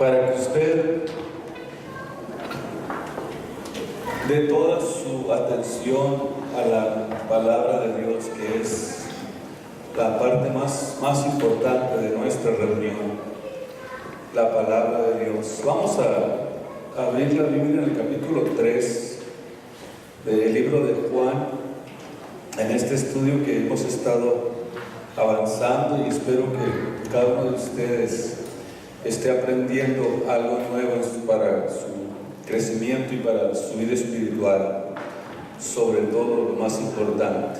para que usted dé toda su atención a la palabra de Dios, que es la parte más importante de nuestra reunión, la palabra de Dios. Vamos a abrir la Biblia en el capítulo 3 del libro de Juan, en este estudio que hemos estado avanzando, y espero que cada uno de ustedes esté aprendiendo algo nuevo para su crecimiento y para su vida espiritual, sobre todo lo más importante.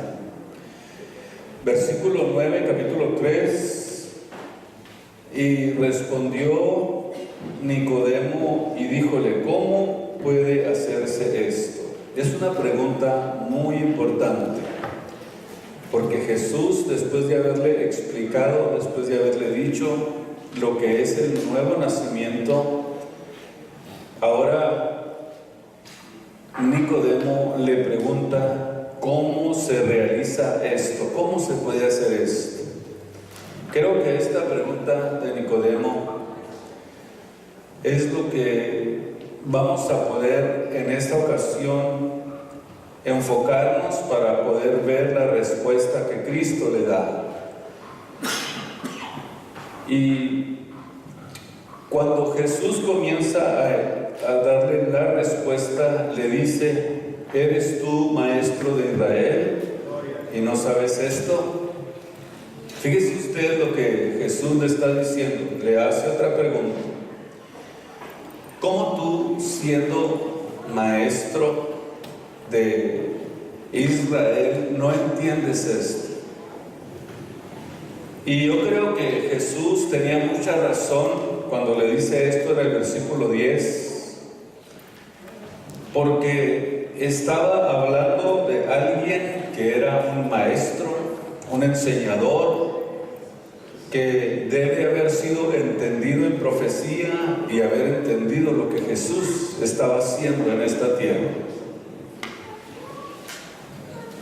Versículo 9, capítulo 3: y respondió Nicodemo y díjole: ¿cómo puede hacerse esto? Es una pregunta muy importante, porque Jesús, después de haberle explicado, después de haberle dicho lo que es el nuevo nacimiento, ahora Nicodemo le pregunta: ¿cómo se realiza esto? ¿Cómo se puede hacer esto? Creo que esta pregunta de Nicodemo es lo que vamos a poder en esta ocasión enfocarnos para poder ver la respuesta que Cristo le da. Y cuando Jesús comienza a darle la respuesta, le dice: ¿eres tú maestro de Israel y no sabes esto? Fíjese usted lo que Jesús le está diciendo. Le hace otra pregunta: ¿cómo tú, siendo maestro de Israel, no entiendes esto? Y yo creo que Jesús tenía mucha razón cuando le dice esto en el versículo 10, porque estaba hablando de alguien que era un maestro, un enseñador, que debe haber sido entendido en profecía y haber entendido lo que Jesús estaba haciendo en esta tierra.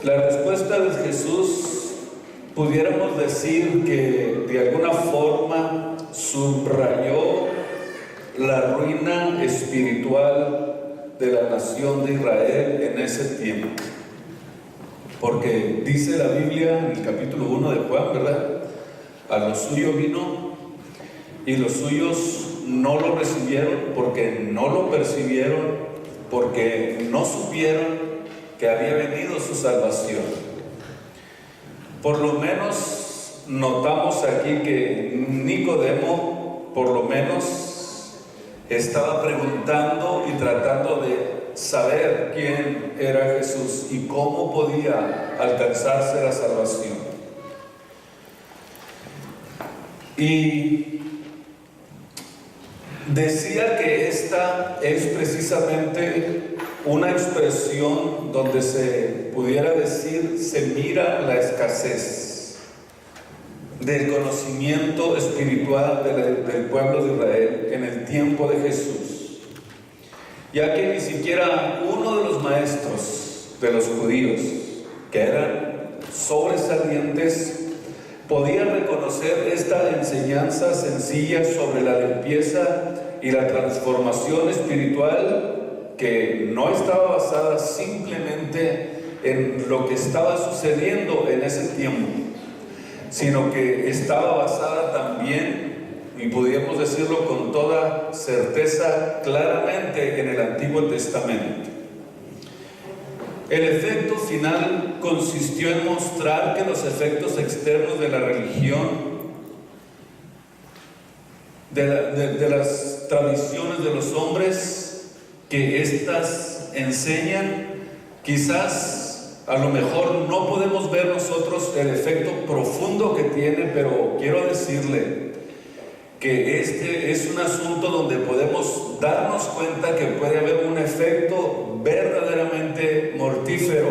La respuesta de Jesús, pudiéramos decir que de alguna forma subrayó la ruina espiritual de la nación de Israel en ese tiempo, porque dice la Biblia en el capítulo 1 de Juan, ¿verdad? A lo suyo vino y los suyos no lo recibieron, porque no lo percibieron, porque no supieron que había venido su salvación. Por lo menos notamos aquí que Nicodemo, por lo menos, estaba preguntando y tratando de saber quién era Jesús y cómo podía alcanzarse la salvación. Y decía que esta es precisamente una expresión donde se pudiera decir, se mira la escasez del conocimiento espiritual del pueblo de Israel en el tiempo de Jesús, ya que ni siquiera uno de los maestros de los judíos, que eran sobresalientes, podía reconocer esta enseñanza sencilla sobre la limpieza y la transformación espiritual, que no estaba basada simplemente en lo que estaba sucediendo en ese tiempo, sino que estaba basada también, y podríamos decirlo con toda certeza, claramente en el Antiguo Testamento. El efecto final consistió en mostrar que los efectos externos de la religión, de las tradiciones de los hombres, que éstas enseñan, quizás a lo mejor no podemos ver nosotros el efecto profundo que tiene, pero quiero decirle que este es un asunto donde podemos darnos cuenta que puede haber un efecto verdaderamente mortífero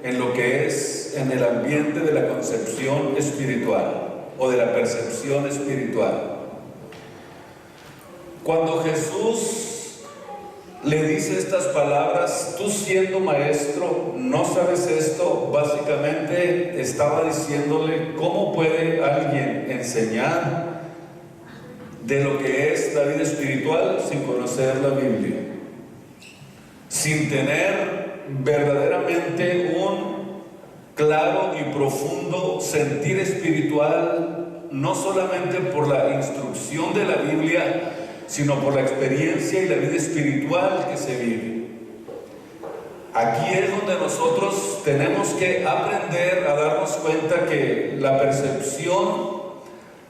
en lo que es en el ambiente de la concepción espiritual o de la percepción espiritual. Cuando Jesús le dice estas palabras: tú siendo maestro, no sabes esto, básicamente estaba diciéndole: ¿cómo puede alguien enseñar de lo que es la vida espiritual sin conocer la Biblia, sin tener verdaderamente un claro y profundo sentir espiritual, no solamente por la instrucción de la Biblia, sino por la experiencia y la vida espiritual que se vive. Aquí es donde nosotros tenemos que aprender a darnos cuenta que la percepción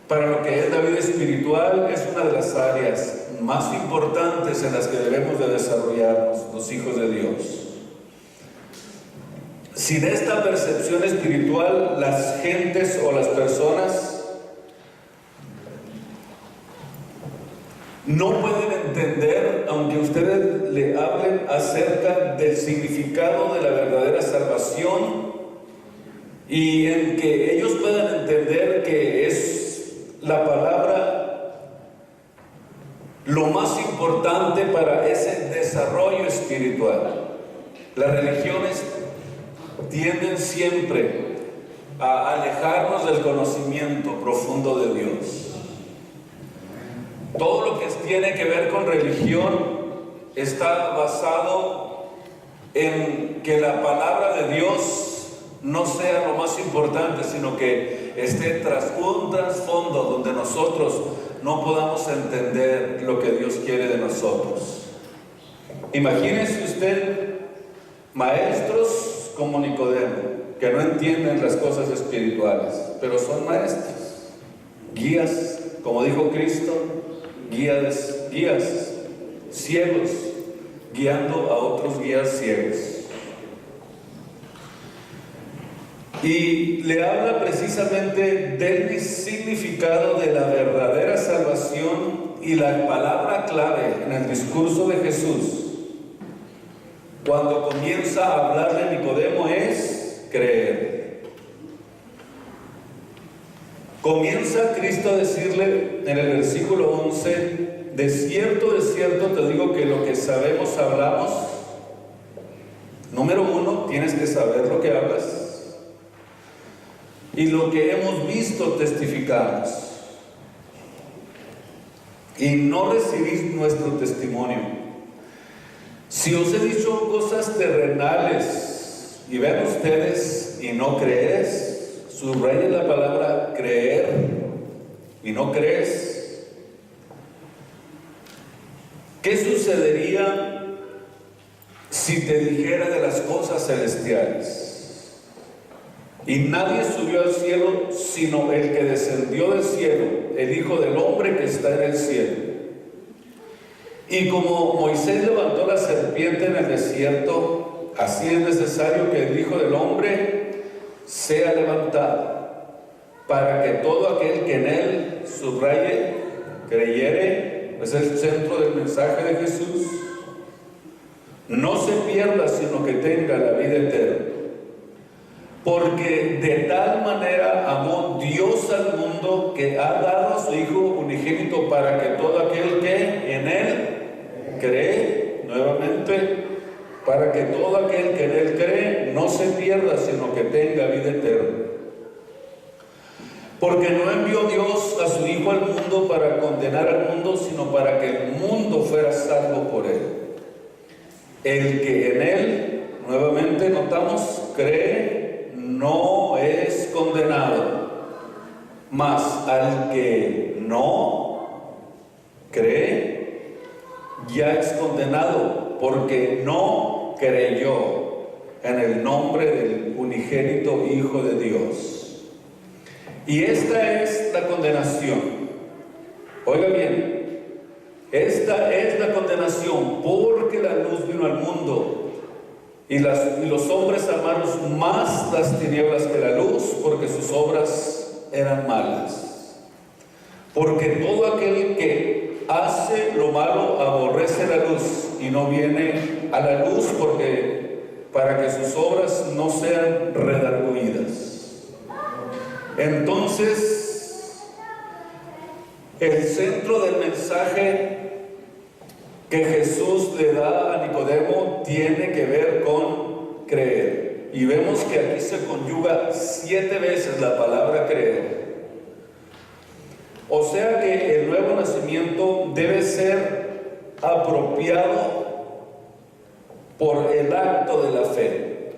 para lo que es la vida espiritual es una de las áreas más importantes en las que debemos de desarrollarnos los hijos de Dios. Sin esta percepción espiritual, las gentes o las personas no pueden entender, aunque ustedes le hablen acerca del significado de la verdadera salvación, y en que ellos puedan entender que es la palabra lo más importante para ese desarrollo espiritual. Las religiones tienden siempre a alejarnos del conocimiento profundo de Dios. Todo lo que tiene que ver con religión está basado en que la palabra de Dios no sea lo más importante, sino que esté tras un trasfondo donde nosotros no podamos entender lo que Dios quiere de nosotros. Imagínese usted maestros como Nicodemo, que no entienden las cosas espirituales, pero son maestros, guías, como dijo Cristo, guías ciegos, guiando a otros guías ciegos. Y le habla precisamente del significado de la verdadera salvación, y la palabra clave en el discurso de Jesús, cuando comienza a hablarle a Nicodemo, es creer. Comienza Cristo a decirle en el versículo 11: de cierto te digo que lo que sabemos hablamos. Número uno, tienes que saber lo que hablas, y lo que hemos visto testificamos, y no recibís nuestro testimonio. Si os he dicho cosas terrenales y ven ustedes y no crees, subraya la palabra creer, y no crees. ¿Qué sucedería si te dijera de las cosas celestiales? Y nadie subió al cielo sino el que descendió del cielo, el Hijo del Hombre que está en el cielo. Y como Moisés levantó la serpiente en el desierto, así es necesario que el Hijo del Hombre sea levantado, para que todo aquel que en él, subraye, creyere, es el centro del mensaje de Jesús, no se pierda, sino que tenga la vida eterna. Porque de tal manera amó Dios al mundo, que ha dado a su Hijo unigénito, para que todo aquel que en él cree, nuevamente, para que todo aquel que en él cree no se pierda, sino que tenga vida eterna. Porque no envió Dios a su Hijo al mundo para condenar al mundo, sino para que el mundo fuera salvo por él. El que en él, nuevamente notamos, cree, no es condenado, mas al que no cree, ya es condenado, porque no creyó en el nombre del unigénito Hijo de Dios. Y esta es la condenación. Oiga bien, esta es la condenación, porque la luz vino al mundo, y los hombres amaron más las tinieblas que la luz, porque sus obras eran malas. Porque todo aquel que hace lo malo aborrece la luz y no viene a la luz, para que sus obras no sean redargüidas. Entonces, el centro del mensaje que Jesús le da a Nicodemo tiene que ver con creer. Y vemos que aquí se conjuga 7 veces la palabra creer. O sea que el nuevo nacimiento debe ser apropiado por el acto de la fe,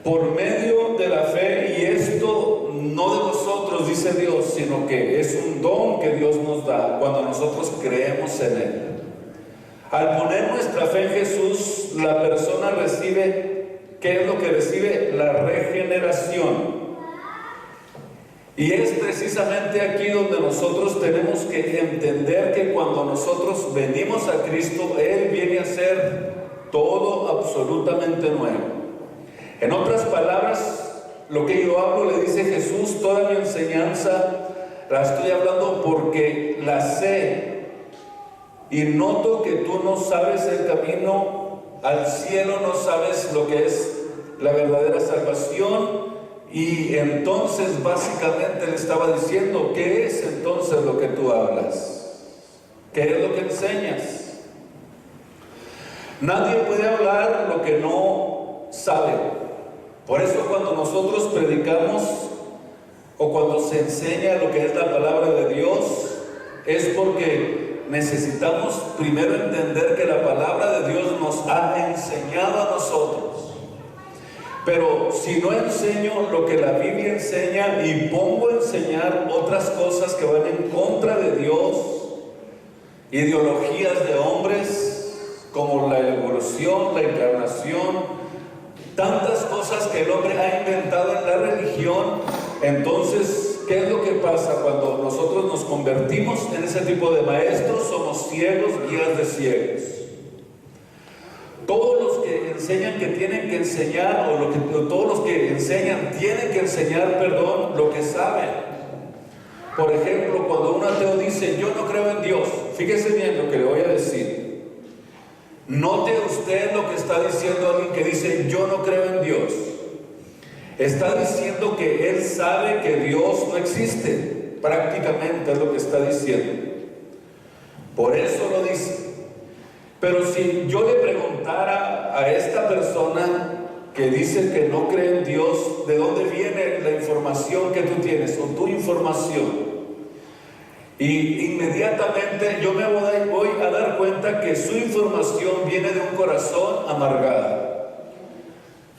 por medio de la fe, y esto no de nosotros, dice Dios, sino que es un don que Dios nos da cuando nosotros creemos en Él. Al poner nuestra fe en Jesús, la persona recibe, ¿qué es lo que recibe? La regeneración. Y es precisamente aquí donde nosotros tenemos que entender que cuando nosotros venimos a Cristo, Él viene a ser todo absolutamente nuevo. En otras palabras, lo que yo hablo, le dice Jesús, toda mi enseñanza la estoy hablando porque la sé y noto que tú no sabes el camino al cielo, no sabes lo que es la verdadera salvación. Y entonces básicamente le estaba diciendo, ¿qué es entonces lo que tú hablas? ¿Qué es lo que enseñas? Nadie puede hablar lo que no sabe. Por eso cuando nosotros predicamos o cuando se enseña lo que es la palabra de Dios, es porque necesitamos primero entender que la palabra de Dios nos ha enseñado a nosotros. Pero si no enseño lo que la Biblia enseña y pongo a enseñar otras cosas que van en contra de Dios, ideologías de hombres como la evolución, la encarnación, tantas cosas que el hombre ha inventado en la religión, entonces, ¿qué es lo que pasa cuando nosotros nos convertimos en ese tipo de maestros? Somos ciegos, guías de ciegos. Todos los que enseñan que tienen que enseñar, todos los que enseñan tienen que enseñar, lo que saben. Por ejemplo, cuando un ateo dice, yo no creo en Dios, fíjese bien lo que le voy a decir. Note usted lo que está diciendo alguien que dice, yo no creo en Dios. Está diciendo que él sabe que Dios no existe. Prácticamente es lo que está diciendo. Por eso lo dice. Pero si yo le preguntara a esta persona que dice que no cree en Dios, ¿de dónde viene la información que tú tienes o tu información? Y inmediatamente yo me voy a dar cuenta que su información viene de un corazón amargado,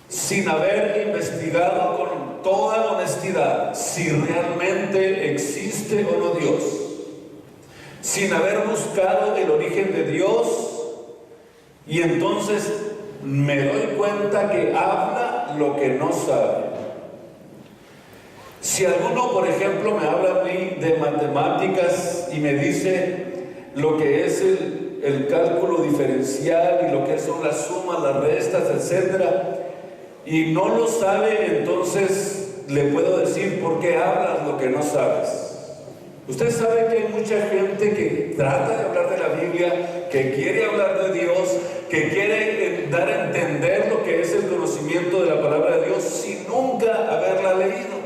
sin haber investigado con toda honestidad si realmente existe o no Dios, sin haber buscado el origen de Dios. Y entonces me doy cuenta que habla lo que no sabe. Si alguno, por ejemplo, me habla a mí de matemáticas y me dice lo que es el cálculo diferencial y lo que son las sumas, las restas, etcétera, y no lo sabe, entonces le puedo decir, ¿por qué hablas lo que no sabes? Usted sabe que hay mucha gente que trata de hablar de la Biblia, que quiere hablar de Dios, que quiere dar a entender lo que es el conocimiento de la palabra de Dios sin nunca haberla leído.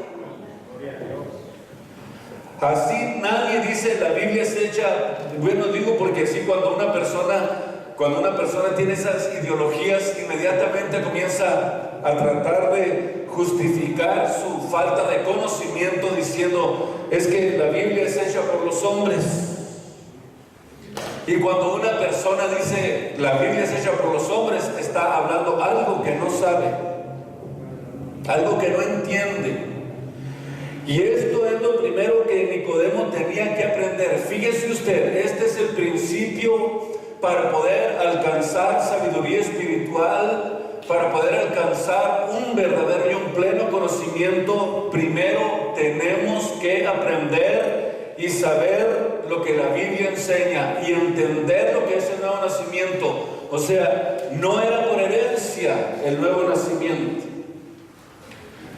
Así nadie dice la Biblia es hecha, bueno, digo porque así cuando una persona tiene esas ideologías, inmediatamente comienza a tratar de justificar su falta de conocimiento diciendo, es que la Biblia es hecha por los hombres. Y cuando una persona dice la Biblia es hecha por los hombres, está hablando algo que no sabe, algo que no entiende. Y esto es lo primero que Nicodemo tenía que aprender. Fíjese usted, este es el principio para poder alcanzar sabiduría espiritual, para poder alcanzar un verdadero y un pleno conocimiento. Primero tenemos que aprender y saber lo que la Biblia enseña y entender lo que es el nuevo nacimiento. O sea, no era por herencia el nuevo nacimiento,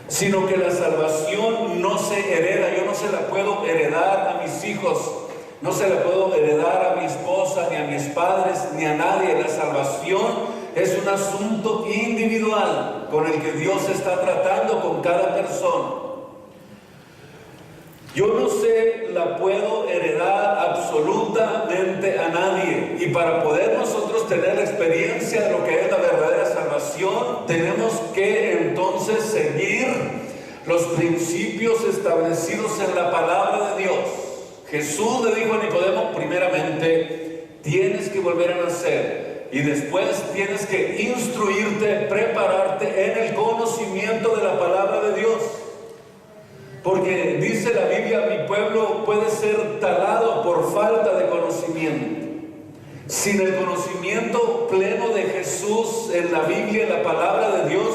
sino que la salvación no se hereda. Yo no se la puedo heredar a mis hijos, no se la puedo heredar a mi esposa, ni a mis padres, ni a nadie. La salvación es un asunto individual con el que Dios está tratando con cada persona. Yo no se la puedo heredar absolutamente a nadie. Y para poder nosotros tener la experiencia de lo que es la verdadera salvación, tenemos que entonces seguir los principios establecidos en la palabra de Dios. Jesús le dijo a Nicodemo, primeramente, tienes que volver a nacer y después tienes que instruirte, prepararte en el conocimiento de la palabra de Dios. Porque dice la Biblia, mi pueblo puede ser talado por falta de conocimiento. Sin el conocimiento pleno de Jesús en la Biblia, en la palabra de Dios,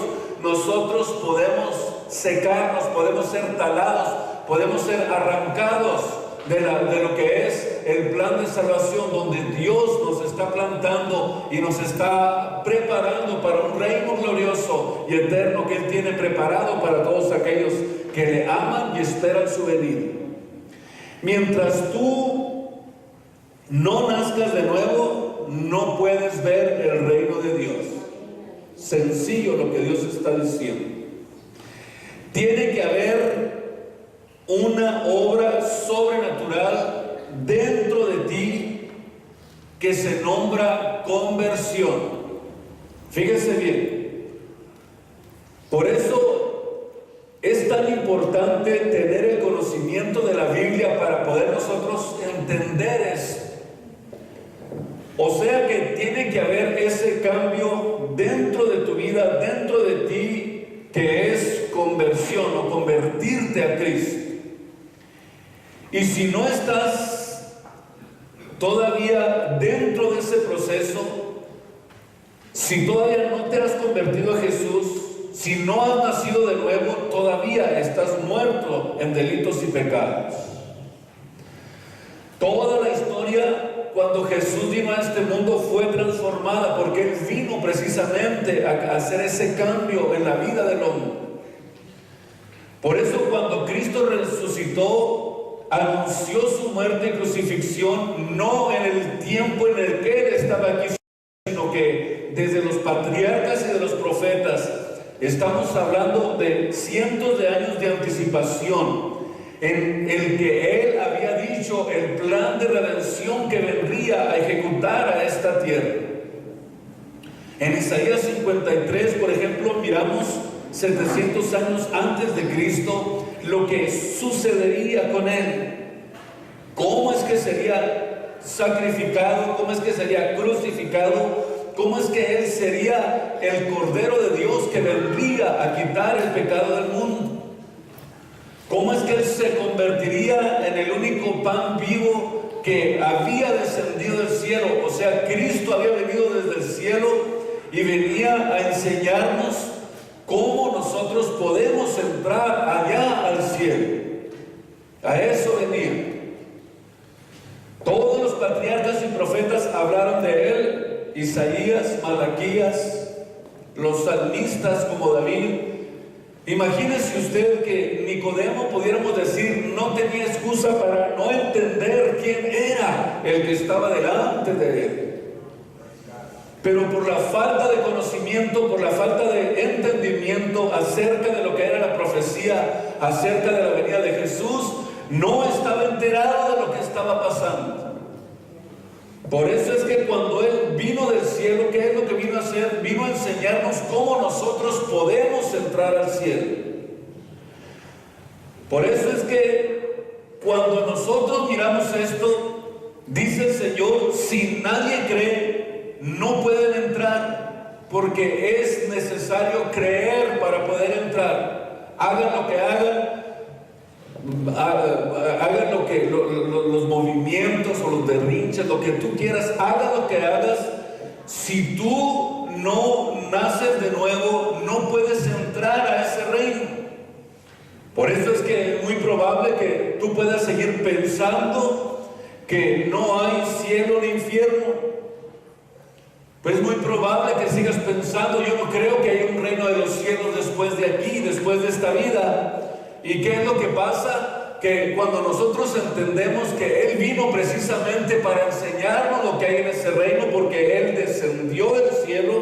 nosotros podemos secarnos, podemos ser talados, podemos ser arrancados de lo que es el plan de salvación, donde Dios nos está plantando y nos está preparando para un reino glorioso y eterno que Él tiene preparado para todos aquellos que le aman y esperan su venida. Mientras tú no nazcas de nuevo, no puedes ver el reino de Dios. Sencillo lo que Dios está diciendo. Tiene que haber una obra sobrenatural dentro de ti que se nombra conversión. Fíjense bien. Por eso es tan importante tener el conocimiento de la Biblia para poder nosotros entender esto. O sea que tiene que haber ese cambio dentro de tu vida, dentro de ti, que es conversión o convertirte a Cristo. Y si no estás todavía dentro de ese proceso, si todavía no te has convertido a Jesús, si no has nacido de nuevo, todavía estás muerto en delitos y pecados. Toda la historia, cuando Jesús vino a este mundo, fue transformada porque Él vino precisamente a hacer ese cambio en la vida del hombre. Por eso cuando Cristo resucitó, anunció su muerte y crucifixión no en el tiempo en el que Él estaba aquí, sino que desde los patriarcas y de los profetas estamos hablando de cientos de años de anticipación en el que Él había dicho el plan de redención que vendría a ejecutar a esta tierra. En Isaías 53, por ejemplo, miramos 700 años antes de Cristo lo que sucedería con Él. ¿Cómo es que sería sacrificado? ¿Cómo es que sería crucificado? ¿Cómo es que Él sería el Cordero de Dios que vendría a quitar el pecado del mundo? ¿Cómo es que Él se convertiría en el único pan vivo que había descendido del cielo? O sea, Cristo había venido desde el cielo y venía a enseñarnos cómo nosotros podemos entrar allá al cielo. A eso venía. Todos los patriarcas y profetas hablaron de Él. Isaías, Malaquías, los salmistas como David. Imagínese usted que Nicodemo, pudiéramos decir, no tenía excusa para no entender quién era el que estaba delante de él. Pero por la falta de conocimiento, por la falta de entendimiento acerca de lo que era la profecía, acerca de la venida de Jesús, no estaba enterado de lo que estaba pasando. Por eso es que cuando Él vino del cielo, ¿qué es lo que vino a hacer? Vino a enseñarnos cómo nosotros podemos entrar al cielo. Por eso es que cuando nosotros miramos esto, dice el Señor, si nadie cree, no pueden entrar, porque es necesario creer para poder entrar. Hagan lo que hagan, hagan lo que los movimientos o los berrinches, lo que tú quieras, haga lo que hagas. Si tú no naces de nuevo, no puedes entrar a ese reino. Por eso es que es muy probable que tú puedas seguir pensando que no hay cielo ni infierno. Pues es muy probable que sigas pensando, yo no creo que haya un reino de los cielos después de aquí, después de esta vida. ¿Y qué es lo que pasa? Que cuando nosotros entendemos que Él vino precisamente para enseñarnos lo que hay en ese reino, porque Él descendió del cielo,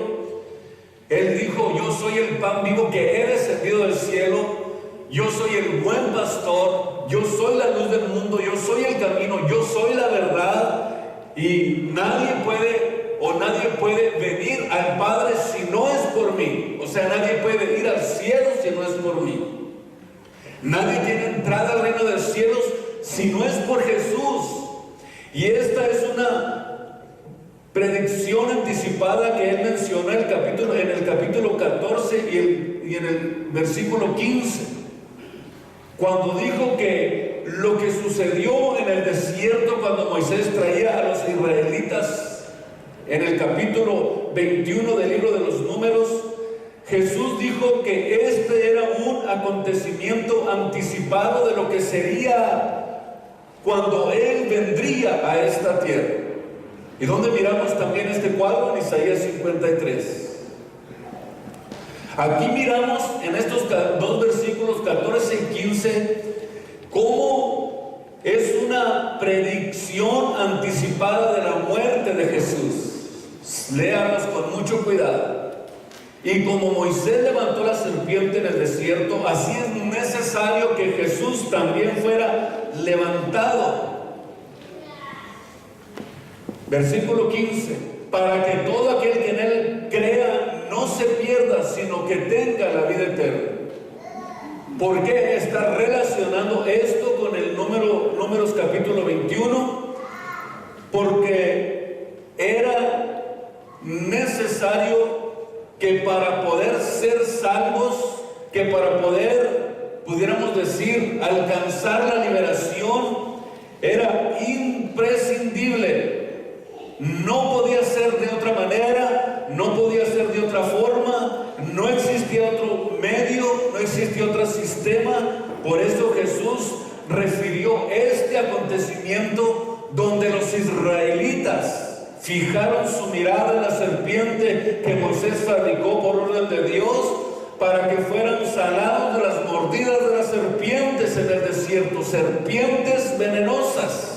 Él dijo, yo soy el pan vivo que he descendido del cielo, yo soy el buen pastor, yo soy la luz del mundo, yo soy el camino, yo soy la verdad, y nadie puede venir al Padre si no es por mí. O sea, nadie puede ir al cielo si no es por mí. Nadie tiene entrada al reino de los cielos si no es por Jesús. Y esta es una predicción anticipada que él menciona en el capítulo 14 y en el versículo 15, cuando dijo que lo que sucedió en el desierto cuando Moisés traía a los israelitas, en el capítulo 21 del libro de los Números, Jesús dijo que este era un acontecimiento anticipado de lo que sería cuando Él vendría a esta tierra. ¿Y dónde miramos también este cuadro? En Isaías 53. Aquí miramos en estos dos versículos 14 y 15 cómo es una predicción anticipada de la muerte de Jesús. Léanos con mucho cuidado. Y como Moisés levantó la serpiente en el desierto, así es necesario que Jesús también fuera levantado. Versículo 15: para que todo aquel que en él crea no se pierda, sino que tenga la vida eterna. ¿Por qué está relacionando esto con el Números capítulo 21? Porque era necesario que para poder ser salvos, que para poder, pudiéramos decir, alcanzar la liberación, era imprescindible. No podía ser de otra manera, no podía ser de otra forma, no existía otro medio, no existía otro sistema. Por eso Jesús refirió este acontecimiento donde los israelitas fijaron su mirada en la serpiente que Moisés fabricó por orden de Dios para que fueran sanados de las mordidas de las serpientes en el desierto, serpientes venenosas.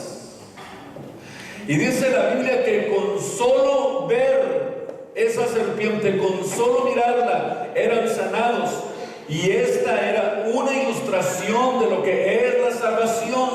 Y dice la Biblia que con solo ver esa serpiente, con solo mirarla, eran sanados. Y esta era una ilustración de lo que es la salvación.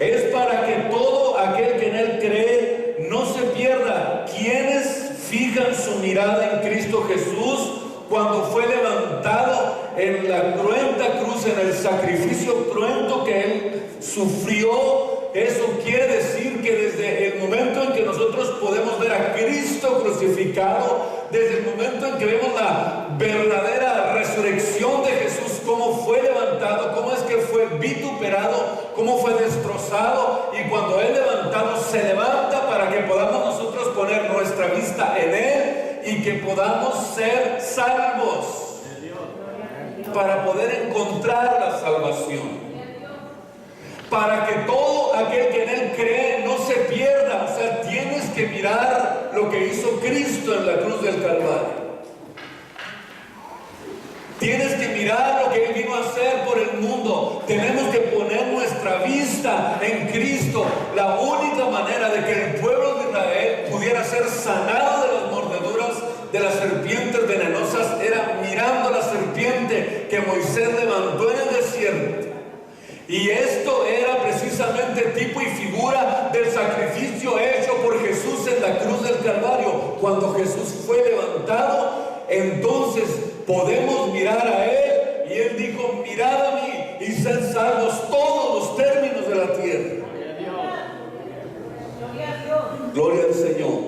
Es para que todo aquel que en él cree no se pierda. Quienes fijan su mirada en Cristo Jesús cuando fue levantado en la cruenta cruz, en el sacrificio cruento que él sufrió. Eso quiere decir que desde el momento en que nosotros podemos ver a Cristo crucificado, desde el momento en que vemos la verdadera resurrección de Jesús, cómo fue levantado, cómo es que fue vituperado, cómo fue destrozado, y cuando Él levantado se levanta para que podamos nosotros poner nuestra vista en Él y que podamos ser salvos, para poder encontrar la salvación. Para que todo aquel que en Él cree no se pierda. O sea, tienes que mirar lo que hizo Cristo en la cruz del Calvario. Tienes que mirar lo que Él vino a hacer por el mundo. Tenemos que poner nuestra vista en Cristo. La única manera de que el pueblo de Israel pudiera ser sanado de las mordeduras de las serpientes venenosas era mirando la serpiente que Moisés levantó en el desierto. Y esto era precisamente tipo y figura del sacrificio hecho por Jesús en la cruz del Calvario. Cuando Jesús fue levantado, entonces podemos mirar a Él. Y Él dijo: mirad a mí y sed salvos todos los términos de la tierra. Gloria al Señor.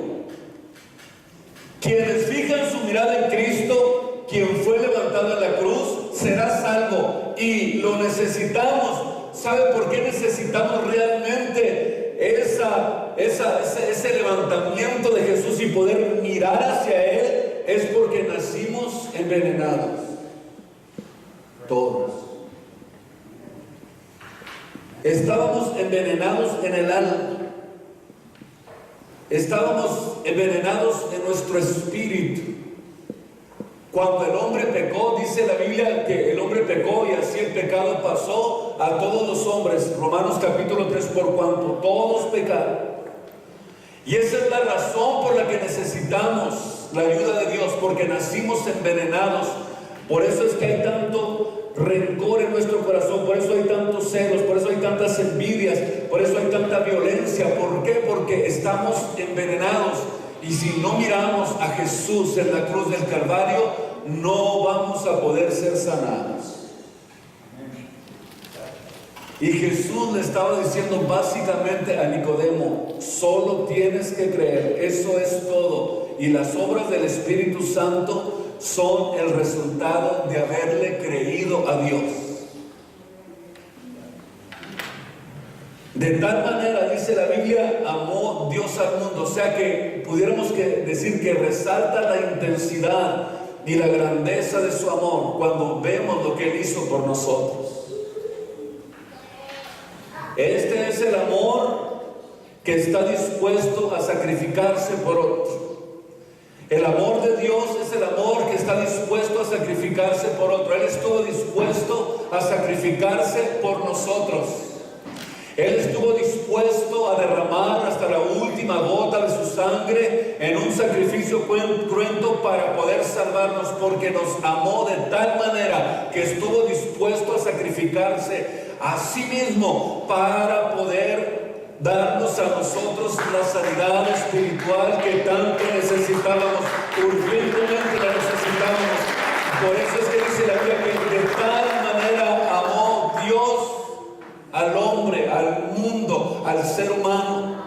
Quienes fijan su mirada en Cristo, quien fue levantado en la cruz, será salvo. Y lo necesitamos. ¿Sabe por qué necesitamos realmente ese levantamiento de Jesús y poder mirar hacia Él? Es porque nacimos envenenados. Todos. Estábamos envenenados en el alma. Estábamos envenenados en nuestro espíritu. Cuando el hombre pecó, dice la Biblia que el hombre pecó y así el pecado pasó a todos los hombres. Romanos capítulo 3, por cuanto todos pecaron. Y esa es la razón por la que necesitamos la ayuda de Dios, porque nacimos envenenados. Por eso es que hay tanto rencor en nuestro corazón, por eso hay tantos celos, por eso hay tantas envidias, por eso hay tanta violencia. ¿Por qué? Porque estamos envenenados. Y si no miramos a Jesús en la cruz del Calvario, no vamos a poder ser sanados. Y Jesús le estaba diciendo básicamente a Nicodemo: solo tienes que creer, eso es todo. Y las obras del Espíritu Santo son el resultado de haberle creído a Dios. De tal manera, dice la Biblia, amó Dios al mundo. O sea que pudiéramos decir que resalta la intensidad y la grandeza de su amor cuando vemos lo que Él hizo por nosotros. Este es el amor que está dispuesto a sacrificarse por otro. El amor de Dios es el amor que está dispuesto a sacrificarse por otro. Él estuvo dispuesto a sacrificarse por nosotros. Él estuvo dispuesto a derramar hasta la última gota de su sangre en un sacrificio cruento para poder salvarnos, porque nos amó de tal manera que estuvo dispuesto a sacrificarse a sí mismo para poder darnos a nosotros la sanidad espiritual que tanto necesitábamos, urgentemente la necesitábamos. Por eso es que dice la Biblia que de tal manera amó Dios al hombre, al mundo, al ser humano.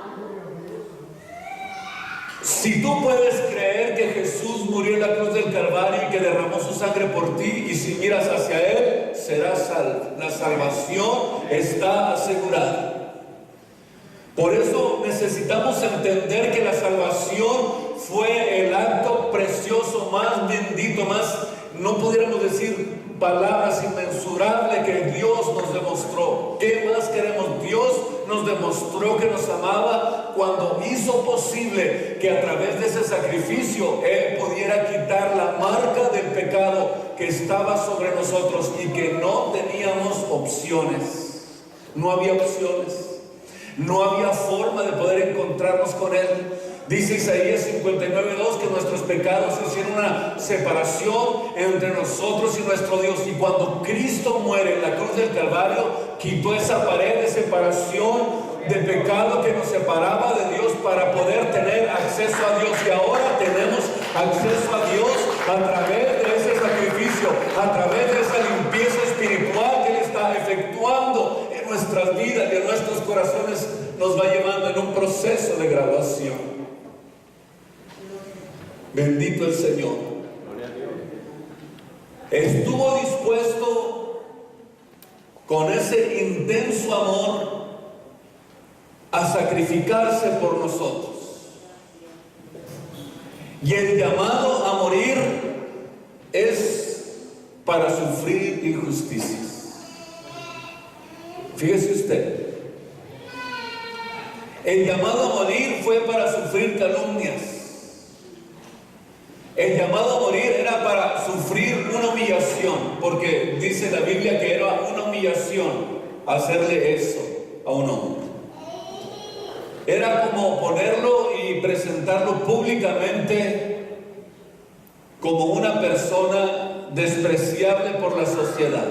Si tú puedes creer que Jesús murió en la cruz del Calvario y que derramó su sangre por ti, y si miras hacia Él, serás salvo. La salvación está asegurada. Por eso necesitamos entender que la salvación fue el acto precioso, más bendito, más, no pudiéramos decir palabras inmensurables, que Dios nos demostró. ¿Qué más queremos? Dios nos demostró que nos amaba cuando hizo posible que a través de ese sacrificio Él pudiera quitar la marca del pecado que estaba sobre nosotros y que no teníamos opciones. No había opciones. No había forma de poder encontrarnos con Él. Dice Isaías 59:2 que nuestros pecados hicieron una separación entre nosotros y nuestro Dios. Y cuando Cristo muere en la cruz del Calvario, quitó esa pared de separación de pecado que nos separaba de Dios para poder tener acceso a Dios. Y ahora tenemos acceso a Dios a través de ese sacrificio, a través de esa limpieza espiritual que Él está efectuando en nuestras vidas y en nuestros corazones. Nos va llevando en un proceso de graduación. Bendito el Señor. Estuvo dispuesto con ese intenso amor a sacrificarse por nosotros. Y el llamado a morir es para sufrir injusticias. Fíjese usted, el llamado a morir fue para sufrir calumnias. El llamado a morir era para sufrir una humillación, porque dice la Biblia que era una humillación hacerle eso a un hombre. Era como ponerlo y presentarlo públicamente como una persona despreciable por la sociedad.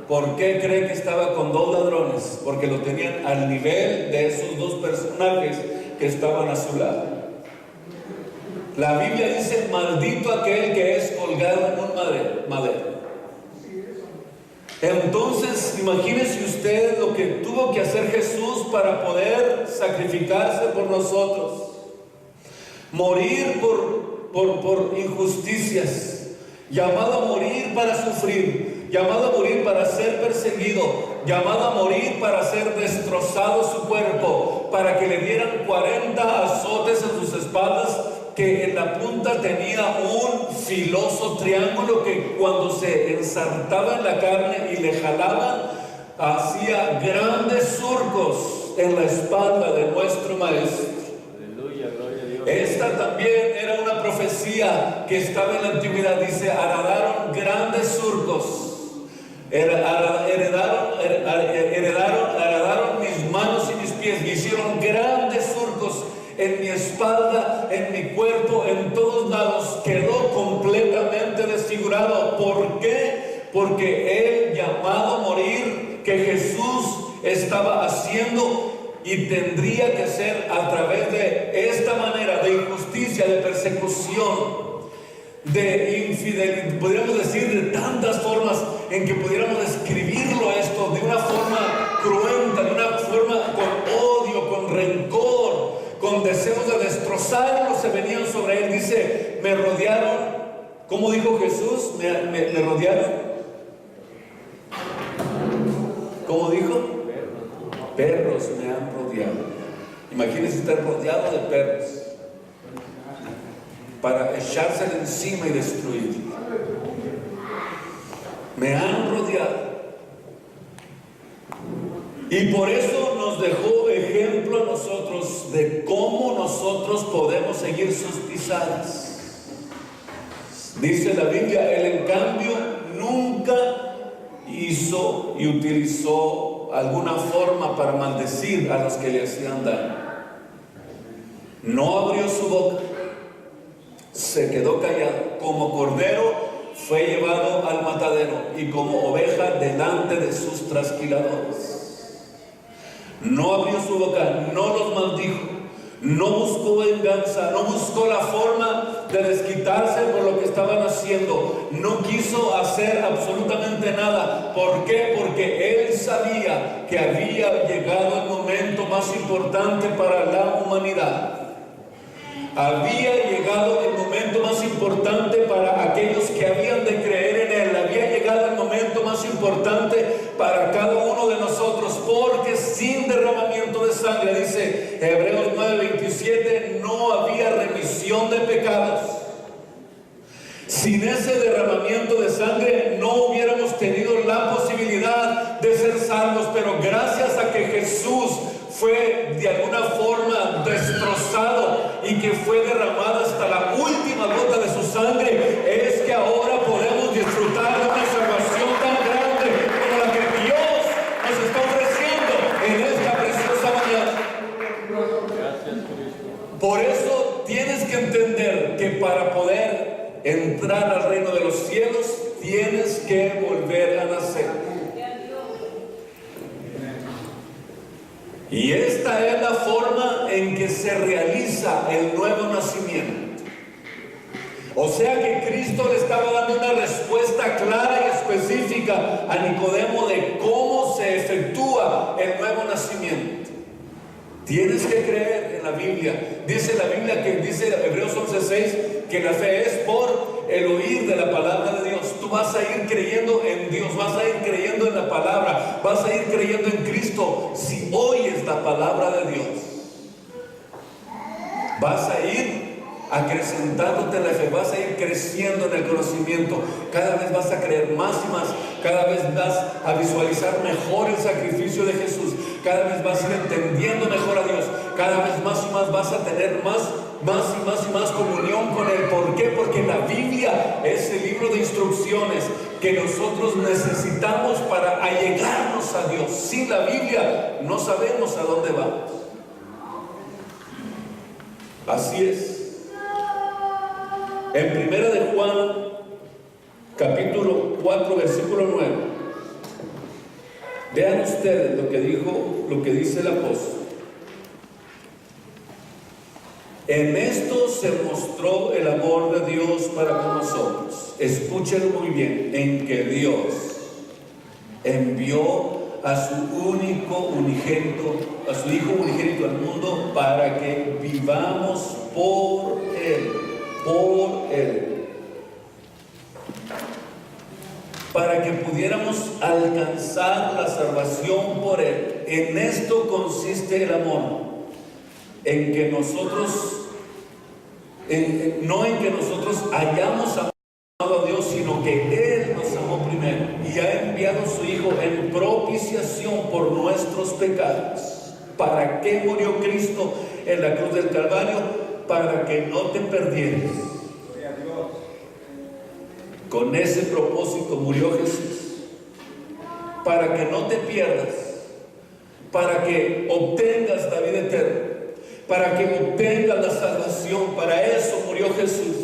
¿Por qué cree que estaba con dos ladrones? Porque lo tenían al nivel de esos dos personajes que estaban a su lado. La Biblia dice: maldito aquel que es colgado en un madero. Entonces, imagínese usted lo que tuvo que hacer Jesús para poder sacrificarse por nosotros. Morir por injusticias. Llamado a morir para sufrir. Llamado a morir para ser perseguido. Llamado a morir para ser destrozado su cuerpo. Para que le dieran 40 azotes en sus espaldas, que en la punta tenía un filoso triángulo que cuando se ensartaba en la carne y le jalaban, hacía grandes surcos en la espalda de nuestro Maestro. Aleluya, gloria a Dios. Esta también era una profecía que estaba en la antigüedad. Dice: heredaron grandes surcos. Heredaron mis manos y mis pies. Me hicieron grandes surcos en mi espalda, en mi cuerpo, en todos lados. Quedó completamente desfigurado. ¿Por qué? Porque el llamado a morir que Jesús estaba haciendo y tendría que ser a través de esta manera de injusticia, de persecución, de infidelidad, podríamos decir de tantas formas en que pudiéramos describirlo esto, de una forma cruel, sarlos se venían sobre él. Dice, me rodearon. ¿Cómo dijo Jesús? Me rodearon. ¿Cómo dijo? Perros me han rodeado. Imagínense estar rodeado de perros para echárselo encima y destruirlo. Me han rodeado. Y por eso nos dejó ejemplo a nosotros de cómo nosotros podemos seguir sus pisadas. Dice la Biblia, él en cambio nunca hizo y utilizó alguna forma para maldecir a los que le hacían daño. No abrió su boca, se quedó callado. Como cordero fue llevado al matadero y como oveja delante de sus trasquiladores. No abrió su boca, no los maldijo, no buscó venganza, no buscó la forma de desquitarse por lo que estaban haciendo. No quiso hacer absolutamente nada. ¿Por qué? Porque él sabía que había llegado el momento más importante para la humanidad. Había llegado el momento más importante para aquellos que habían de creer en él. Había llegado el momento más importante para cada uno de nosotros, porque sin derramamiento de sangre, dice Hebreos 9:27, no había remisión de pecados. Sin ese derramamiento de sangre no hubiéramos tenido la posibilidad de ser salvos, pero gracias a que Jesús fue de alguna forma destrozado y que fue derramada hasta la última gota de su sangre, es que ahora podemos disfrutar de una salvación tan grande como la que Dios nos está ofreciendo en esta preciosa mañana. Gracias, Cristo. Por eso tienes que entender que para poder entrar al reino de los cielos tienes que volver a nacer. Y esta es la forma en que se realiza el nuevo nacimiento. O sea que Cristo le estaba dando una respuesta clara y específica a Nicodemo de cómo se efectúa el nuevo nacimiento. Tienes que creer en la Biblia. Dice la Biblia, que dice Hebreos 11:6, que la fe es por el oír de la palabra de Dios. Tú vas a ir creyendo en Dios, vas a ir creyendo en la palabra, vas a ir creyendo en Cristo si oyes la palabra de Dios. Vas a ir acrecentándote en la fe, vas a ir creciendo en el conocimiento. Cada vez vas a creer más y más, cada vez vas a visualizar mejor el sacrificio de Jesús, cada vez vas a ir entendiendo mejor a Dios, cada vez más y más vas a tener más y más comunión con Él. ¿Por qué? Porque la Biblia es el libro de instrucciones que nosotros necesitamos para allegarnos a Dios. Sin la Biblia no sabemos a dónde vamos. Así es. En Primera de Juan, capítulo 4, versículo 9. Vean ustedes lo que dice el apóstol. En esto se mostró el amor de Dios para con nosotros. Escúchenlo muy bien, en que Dios envió a su Hijo unigénito al mundo para que vivamos por Él. Para que pudiéramos alcanzar la salvación por Él. En esto consiste el amor, en que nosotros, no en que nosotros hayamos amado a Dios, sino que Él nos amó primero y ha enviado a su Hijo en propiciación por nuestros pecados. ¿Para qué murió Cristo en la cruz del Calvario? Para que no te perdieras. Con ese propósito murió Jesús, para que no te pierdas, para que obtengas la vida eterna, para que obtengas la salvación. Para eso murió Jesús,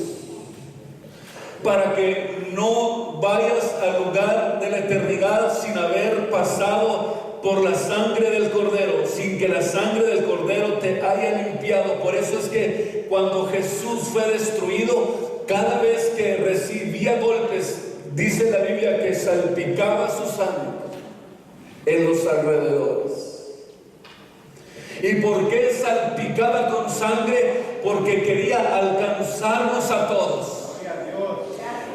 para que no vayas al lugar de la eternidad sin haber pasado por la sangre del Cordero, sin que la sangre del Cordero te haya limpiado. Por eso es que cuando Jesús fue destruido, cada vez que recibía golpes, dice la Biblia que salpicaba su sangre en los alrededores. ¿Y por qué salpicaba con sangre? Porque quería alcanzarnos a todos.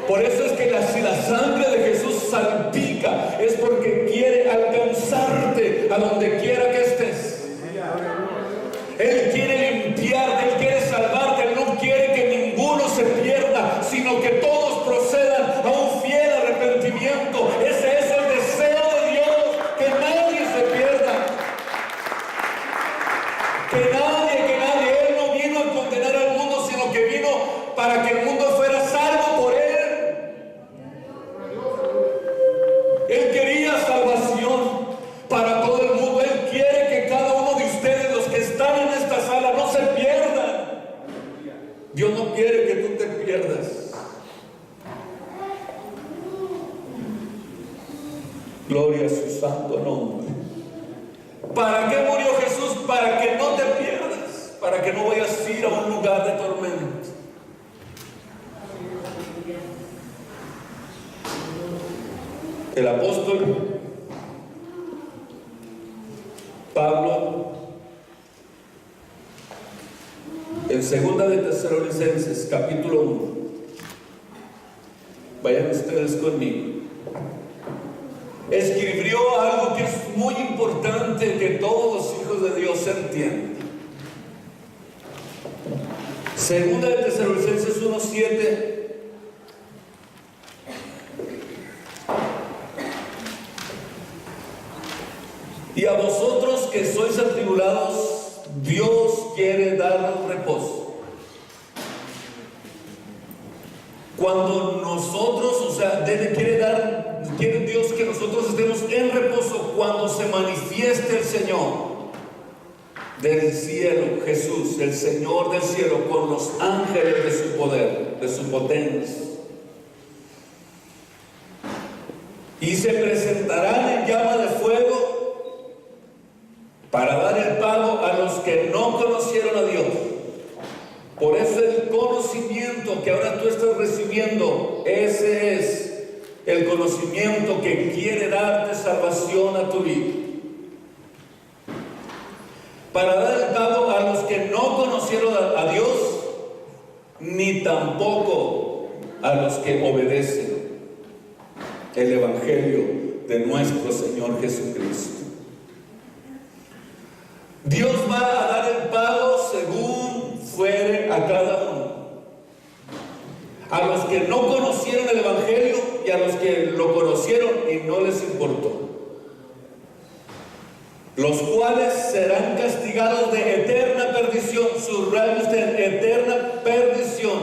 Por eso es que si la sangre de Jesús salpica, es porque quiere alcanzarte a donde quiera que estés. Él quiere limpiarte, Él quiere salvarte, Él no quiere que ninguno se pierda, sino que todos procedan a un fiel arrepentimiento. Ese es el deseo de Dios, que nadie se pierda. Que nadie, Él no vino a condenar al mundo, sino que vino para que el mundo fuera salvo por Él. Él quería salvación para todo el mundo. Él quiere que cada uno de ustedes, los que están en esta sala, no se pierdan. Dios no quiere que tú te pierdas. Gloria a su santo nombre. ¿Para qué murió Jesús? Para que no te pierdas, para que no vayas a ir a un lugar de tormento. El apóstol Pablo, en 2 de Tesalonicenses, capítulo 1, vayan ustedes conmigo, escribió algo que es muy importante que todos los hijos de Dios entiendan. 2 de Tesalonicenses 1:7. Y a vosotros que sois atribulados, Dios quiere daros reposo. Cuando nosotros, quiere Dios que nosotros estemos en reposo cuando se manifieste el Señor del cielo, Jesús, el Señor del cielo, con los ángeles de su poder, de su potencia. Y se presentarán en llama de fuego para dar el pago a los que no conocieron a Dios. Por eso el conocimiento que ahora tú estás recibiendo, ese es el conocimiento que quiere darte salvación a tu vida. Para dar el pago a los que no conocieron a Dios, ni tampoco a los que obedecen el Evangelio de nuestro Señor Jesucristo. Dios va a dar el pago según fuere a cada uno. A los que no conocieron el Evangelio y a los que lo conocieron y no les importó, los cuales serán castigados de eterna perdición, subrayo usted, eterna perdición,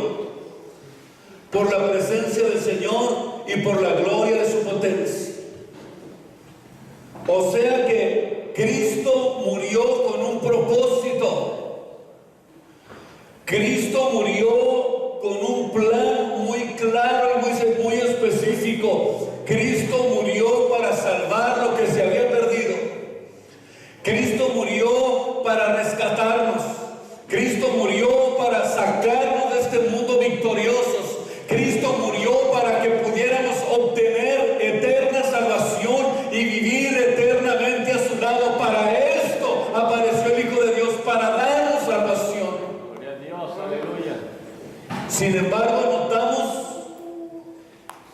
por la presencia del Señor y por la gloria de su potencia. O sea que Cristo murió con un propósito. Cristo murió con un plan muy claro y muy específico. Cristo murió para salvar lo que se había perdido. Cristo murió para rescatarnos. Cristo murió para sacarnos de este mundo victoriosos. Cristo murió para que pudiéramos obtener eterna salvación y vivir eternamente a su lado. Para esto apareció el Hijo de Dios, para darnos salvación. Gloria a Dios, aleluya. Sin embargo, notamos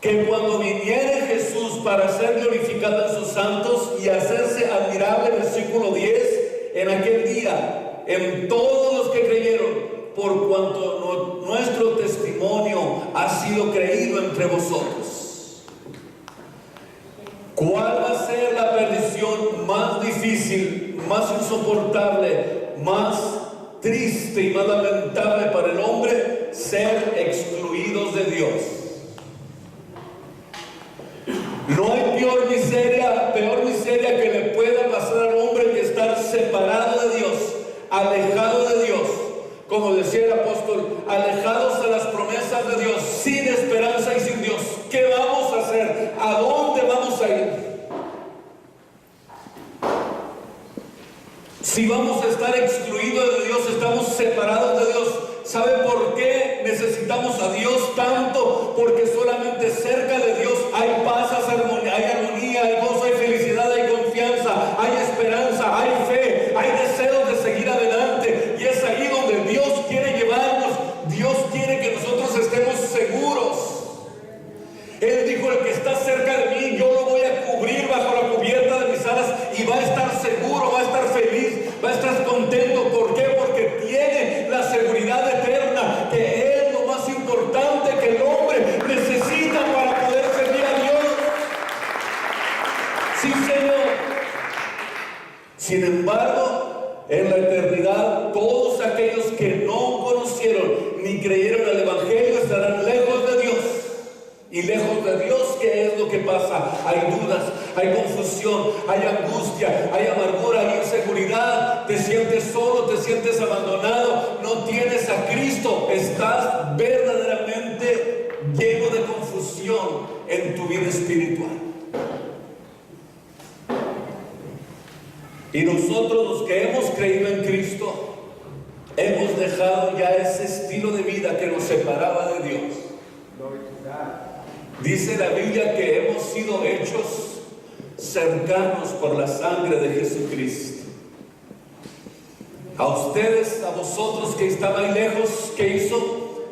que cuando viniere Jesús para ser glorificado en sus santos y hacerse admirable, versículo 10, en aquel día, en todos los que creyeron, por cuanto nuestro testimonio ha sido creído entre vosotros. ¿Cuál va a ser la perdición más difícil, más insoportable, más triste y más lamentable para el hombre? Ser excluidos de Dios. No hay peor miseria que le pueda pasar al hombre que estar separado de Dios, alejado de Dios. Como decía el apóstol, alejados de las promesas de Dios, sin esperanza y sin Dios. ¿Qué vamos a hacer? ¿A dónde vamos a ir? Si vamos a estar excluidos de Dios, estamos separados de Dios. ¿Sabe por qué necesitamos a Dios tanto? Porque solamente cerca de Dios hay paz, hay armonía, hay gozo, hay felicidad, hay confianza, hay esperanza, hay fe, hay deseos de seguir adelante. Y es ahí donde Dios quiere llevar Sí, Señor. Sin embargo, en la eternidad, todos aquellos que no conocieron ni creyeron el Evangelio estarán lejos de Dios. Y lejos de Dios, ¿qué es lo que pasa? Hay dudas, hay confusión, hay angustia, hay amargura, hay inseguridad. Te sientes solo, te sientes abandonado, no tienes a Cristo. Estás verdaderamente lleno de confusión en tu vida espiritual. Y nosotros, los que hemos creído en Cristo, hemos dejado ya ese estilo de vida que nos separaba de Dios. Dice la Biblia que hemos sido hechos cercanos por la sangre de Jesucristo. A ustedes, a vosotros que estaban lejos, ¿qué hizo?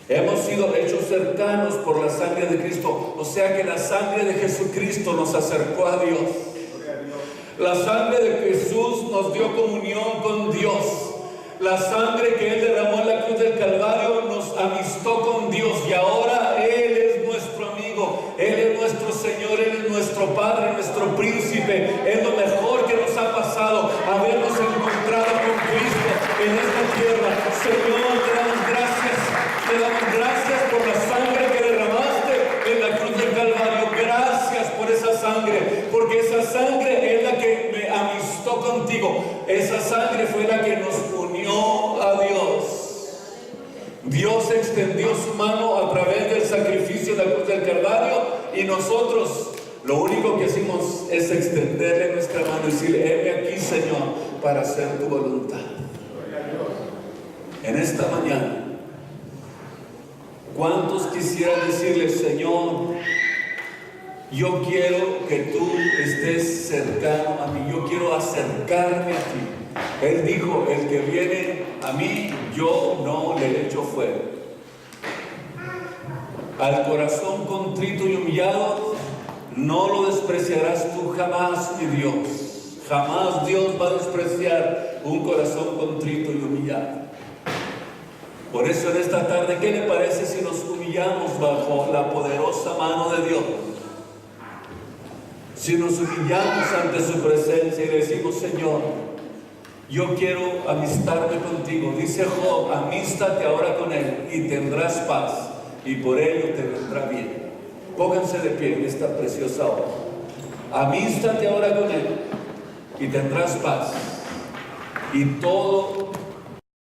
Hemos sido hechos cercanos por la sangre de Cristo. O sea que la sangre de Jesucristo nos acercó a Dios. La sangre de Jesús nos dio comunión con Dios. La sangre que Él derramó en la cruz del Calvario nos amistó con Dios. Y ahora Él es nuestro amigo. Él es nuestro Señor. Él es nuestro Padre, nuestro Príncipe. Es lo mejor que nos ha pasado, habernos encontrado con Cristo en esta tierra. Señor, te damos gracias. Te damos gracias por la sangre que derramaste en la cruz del Calvario. Gracias por esa sangre, porque esa sangre es la que me amistó contigo. Esa sangre fue la que nos unió a Dios. Dios extendió su mano a través del sacrificio de la cruz del Calvario, y nosotros lo único que hicimos es extenderle nuestra mano y decirle: heme aquí, Señor, para hacer tu voluntad. En esta mañana, ¿cuántos quisieran decirle: Señor, yo quiero que tú estés cercano a mí, yo quiero acercarme a ti? Él dijo: el que viene a mí, yo no le echo fuera. Al corazón contrito y humillado, no lo despreciarás tú jamás, mi Dios. Jamás Dios va a despreciar un corazón contrito y humillado. Por eso en esta tarde, ¿qué le parece si nos humillamos bajo la poderosa mano de Dios? Si nos humillamos ante su presencia y le decimos: Señor, yo quiero amistarme contigo. Dice Job: amístate ahora con Él y tendrás paz, y por ello te vendrá bien. Pónganse de pie en esta preciosa hora. Amístate ahora con Él y tendrás paz, y todo